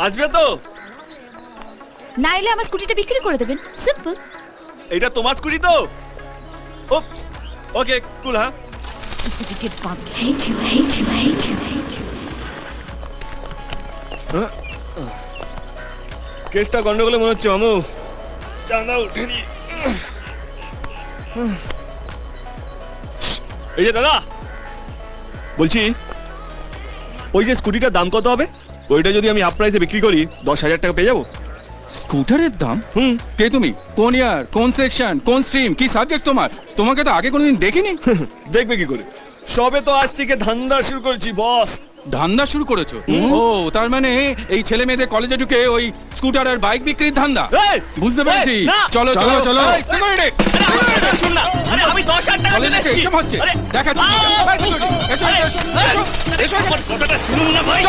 আসবে তো? না এলে আমার স্কুটিটা বিক্রি করে দেবেন, সিম্পল। এটা তোমার স্কুটি তো? ওপস, ওকে কুল। হ্যাঁ কেসটা গন্ডগোলে মনে হচ্ছে মামু। চাঁদা উঠেনি। এই যে দাদা বলছি, ওই যে স্কুটিটার দাম কত হবে? ওইটা যদি আমি হাফ প্রাইসে বিক্রি করি 10,000 টাকা পেয়ে যাবো? স্কুটারের দাম? হুম। কে তুমি? কোন ইয়ার, কোন সেকশন, কোন স্ট্রিম, কি সাবজেক্ট তোমার? তোমাকে তো আগে কোনোদিন দেখিনি। দেখবে কি করে, সবে তো আজ থেকে ধান্দা শুরু করেছি বস। ধান্দা শুরু করেছো? ও তার মানে এই ছেলে মেয়েদের কলেজে ঢুকে ওই স্কুটার আর বাইক বিক্রির ধান্দা। এই, বুঝতে পেরেছি। এই, না। চলো চলো, চলো চলো। এই, security! শুন না, আরে আমি 10,000 টাকা কলেজে দিয়েছি। এসব হচ্ছে? আরে, দেখাচ্ছি। আহ! এই, security, এসো, এসো, এসো, এসো, এসো। আমার কথাটা শুনুন না ভাই।